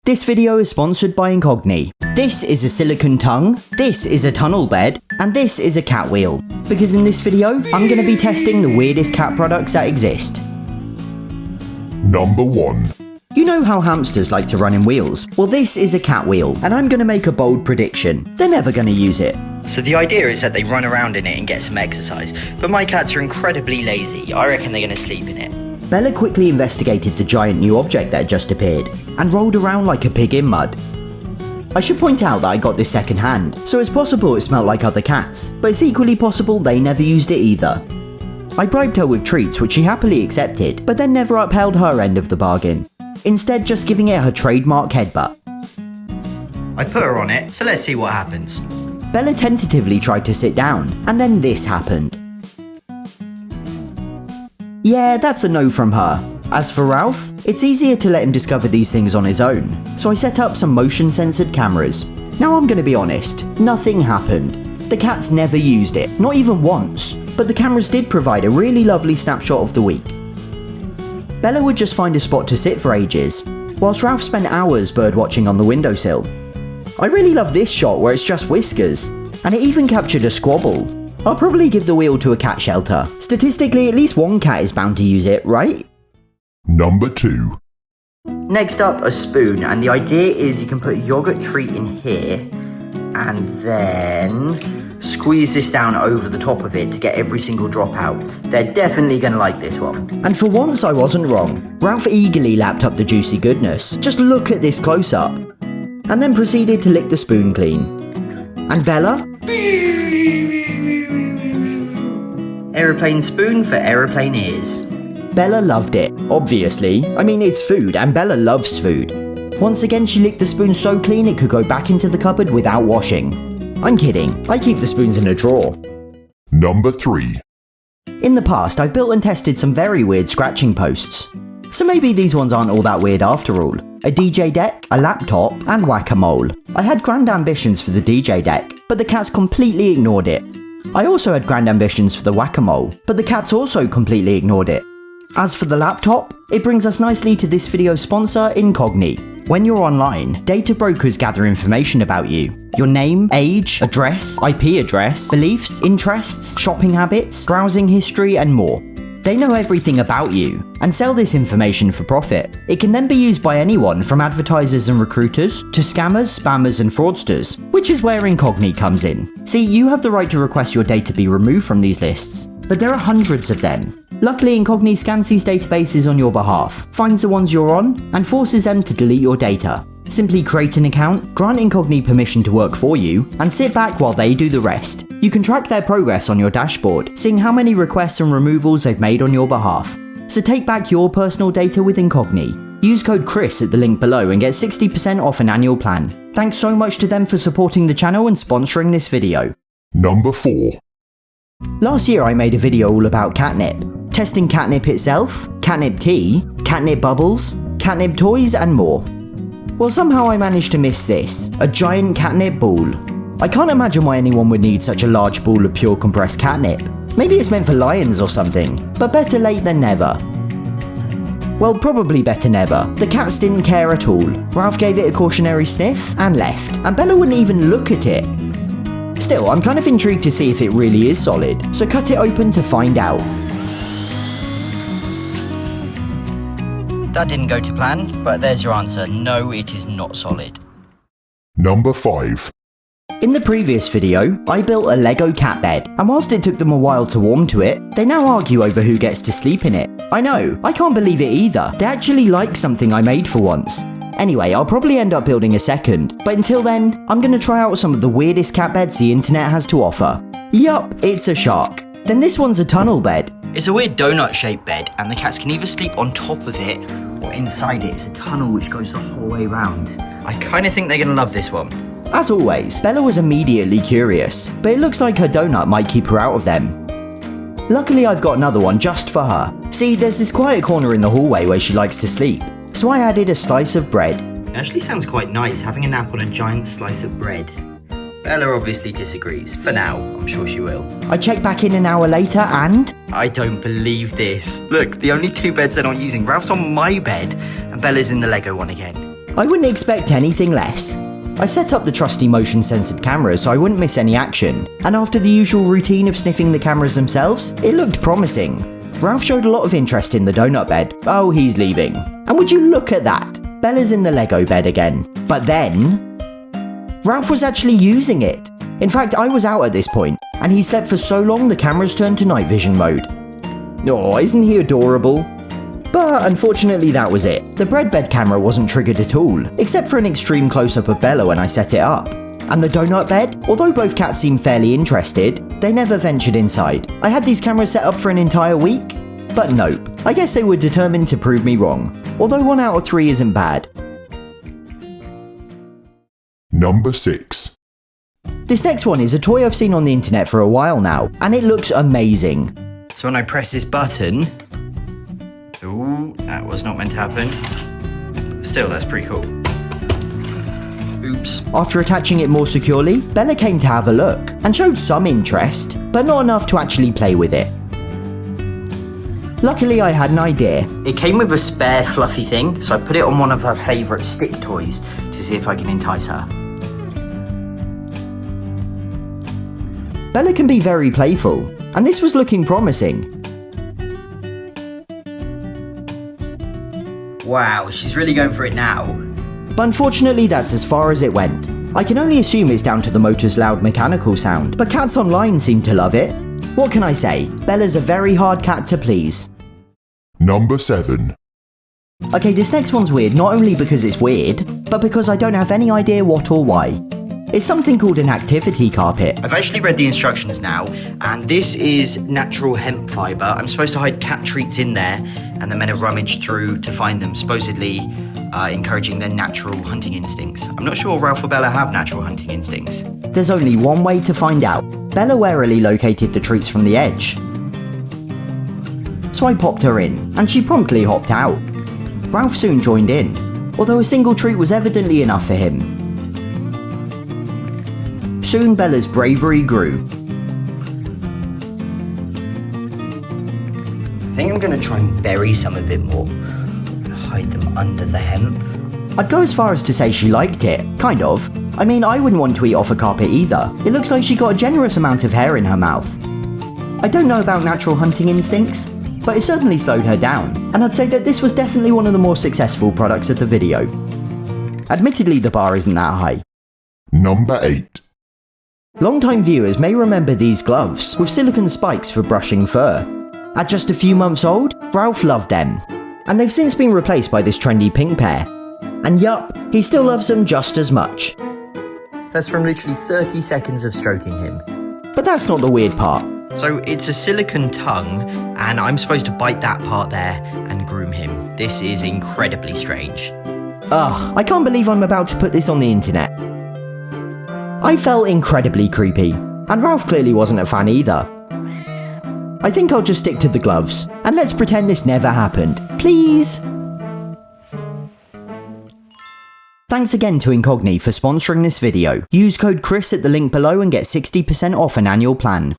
This video is sponsored by Incogni. This is a silicone tongue, this is a tunnel bed, and this is a cat wheel. Because in this video, I'm going to be testing the weirdest cat products that exist. Number 1. You know how hamsters like to run in wheels? Well, this is a cat wheel, and I'm going to make a bold prediction. They're never going to use it. So the idea is that they run around in it and get some exercise, but my cats are incredibly lazy. I reckon they're going to sleep in it. Bella quickly investigated the giant new object that had just appeared, and rolled around like a pig in mud. I should point out that I got this second hand, so it's possible it smelled like other cats, but it's equally possible they never used it either. I bribed her with treats which she happily accepted, but then never upheld her end of the bargain, instead just giving it her trademark headbutt. I put her on it, so let's see what happens. Bella tentatively tried to sit down, and then this happened. Yeah, that's a no from her. As for Ralph, it's easier to let him discover these things on his own, so I set up some motion-censored cameras. Now I'm gonna be honest, nothing happened. The cats never used it, not even once, but the cameras did provide a really lovely snapshot of the week. Bella would just find a spot to sit for ages, whilst Ralph spent hours birdwatching on the windowsill. I really love this shot where it's just whiskers, and it even captured a squabble. I'll probably give the wheel to a cat shelter. Statistically, at least one cat is bound to use it, right? Number 2. Next up, a spoon, and the idea is you can put a yogurt treat in here, and then squeeze this down over the top of it to get every single drop out. They're definitely gonna like this one. And for once I wasn't wrong. Ralph eagerly lapped up the juicy goodness. Just look at this close-up. And then proceeded to lick the spoon clean. And Bella? Aeroplane spoon for aeroplane ears. Bella loved it, obviously. I mean, it's food, and Bella loves food. Once again, she licked the spoon so clean it could go back into the cupboard without washing. I'm kidding, I keep the spoons in a drawer. Number 3. In the past, I've built and tested some very weird scratching posts. So maybe these ones aren't all that weird after all. A DJ deck, a laptop, and whack-a-mole. I had grand ambitions for the DJ deck, but the cats completely ignored it. I also had grand ambitions for the whack-a-mole, but the cats also completely ignored it. As for the laptop, it brings us nicely to this video's sponsor, Incogni. When you're online, data brokers gather information about you. Your name, age, address, IP address, beliefs, interests, shopping habits, browsing history, and more. They know everything about you, and sell this information for profit. It can then be used by anyone from advertisers and recruiters, to scammers, spammers and fraudsters, which is where Incogni comes in. See, you have the right to request your data be removed from these lists, but there are hundreds of them. Luckily, Incogni scans these databases on your behalf, finds the ones you're on, and forces them to delete your data. Simply create an account, grant Incogni permission to work for you, and sit back while they do the rest. You can track their progress on your dashboard, seeing how many requests and removals they've made on your behalf. So take back your personal data with Incogni. Use code Chris at the link below and get 60% off an annual plan. Thanks so much to them for supporting the channel and sponsoring this video. Number 4. Last year I made a video all about catnip. Testing catnip itself, catnip tea, catnip bubbles, catnip toys and more. Well, somehow I managed to miss this, a giant catnip ball. I can't imagine why anyone would need such a large ball of pure compressed catnip. Maybe it's meant for lions or something, but better late than never. Well, probably better never. The cats didn't care at all. Ralph gave it a cautionary sniff and left, and Bella wouldn't even look at it. Still, I'm kind of intrigued to see if it really is solid, so cut it open to find out. That didn't go to plan, but there's your answer. No, it is not solid. Number 5. In the previous video, I built a Lego cat bed, and whilst it took them a while to warm to it, they now argue over who gets to sleep in it. I know, I can't believe it either. They actually like something I made for once. Anyway, I'll probably end up building a second, but until then, I'm gonna try out some of the weirdest cat beds the internet has to offer. Yup, it's a shark. Then this one's a tunnel bed. It's a weird donut-shaped bed, and the cats can either sleep on top of it or inside it. It's a tunnel which goes the whole way round. I kind of think they're gonna love this one. As always, Bella was immediately curious, but it looks like her donut might keep her out of them. Luckily, I've got another one just for her. See, there's this quiet corner in the hallway where she likes to sleep, so I added a slice of bread. It actually sounds quite nice, having a nap on a giant slice of bread. Bella obviously disagrees. For now, I'm sure she will. I checked back in an hour later and... I don't believe this. Look, the only two beds they're not using. Ralph's on my bed, and Bella's in the Lego one again. I wouldn't expect anything less. I set up the trusty motion censored camera so I wouldn't miss any action, and after the usual routine of sniffing the cameras themselves, it looked promising. Ralph showed a lot of interest in the donut bed. Oh, he's leaving. And would you look at that? Bella's in the Lego bed again. But then, Ralph was actually using it. In fact, I was out at this point, and he slept for so long the cameras turned to night vision mode. Oh, isn't he adorable? But unfortunately that was it. The bread bed camera wasn't triggered at all, except for an extreme close-up of Bella when I set it up. And the donut bed, although both cats seemed fairly interested, they never ventured inside. I had these cameras set up for an entire week, but nope. I guess they were determined to prove me wrong, although 1 out of 3 isn't bad. Number 6. This next one is a toy I've seen on the internet for a while now, and it looks amazing. So when I press this button... Ooh, that was not meant to happen. Still, that's pretty cool. Oops. After attaching it more securely, Bella came to have a look, and showed some interest, but not enough to actually play with it. Luckily, I had an idea. It came with a spare fluffy thing, so I put it on one of her favourite stick toys to see if I can entice her. Bella can be very playful, and this was looking promising. Wow, she's really going for it now. But unfortunately, that's as far as it went. I can only assume it's down to the motor's loud mechanical sound, but cats online seem to love it. What can I say? Bella's a very hard cat to please. Number 7. Okay, this next one's weird not only because it's weird, but because I don't have any idea what or why. It's something called an activity carpet. I've actually read the instructions now, and this is natural hemp fibre. I'm supposed to hide cat treats in there, and the men have rummaged through to find them, supposedly encouraging their natural hunting instincts. I'm not sure Ralph or Bella have natural hunting instincts. There's only one way to find out. Bella warily located the treats from the edge. So I popped her in, and she promptly hopped out. Ralph soon joined in, although a single treat was evidently enough for him. Soon Bella's bravery grew. I think I'm going to try and bury some a bit more. Hide them under the hemp. I'd go as far as to say she liked it, kind of. I mean, I wouldn't want to eat off a carpet either. It looks like she got a generous amount of hair in her mouth. I don't know about natural hunting instincts, but it certainly slowed her down, and I'd say that this was definitely one of the more successful products of the video. Admittedly, the bar isn't that high. Number 8. Longtime viewers may remember these gloves, with silicone spikes for brushing fur. At just a few months old, Ralph loved them, and they've since been replaced by this trendy pink pair. And yup, he still loves them just as much. That's from literally 30 seconds of stroking him. But that's not the weird part. So it's a silicone tongue, and I'm supposed to bite that part there and groom him. This is incredibly strange. Ugh, I can't believe I'm about to put this on the internet. I felt incredibly creepy, and Ralph clearly wasn't a fan either. I think I'll just stick to the gloves, and let's pretend this never happened, please. Thanks again to Incogni for sponsoring this video. Use code Chris at the link below and get 60% off an annual plan.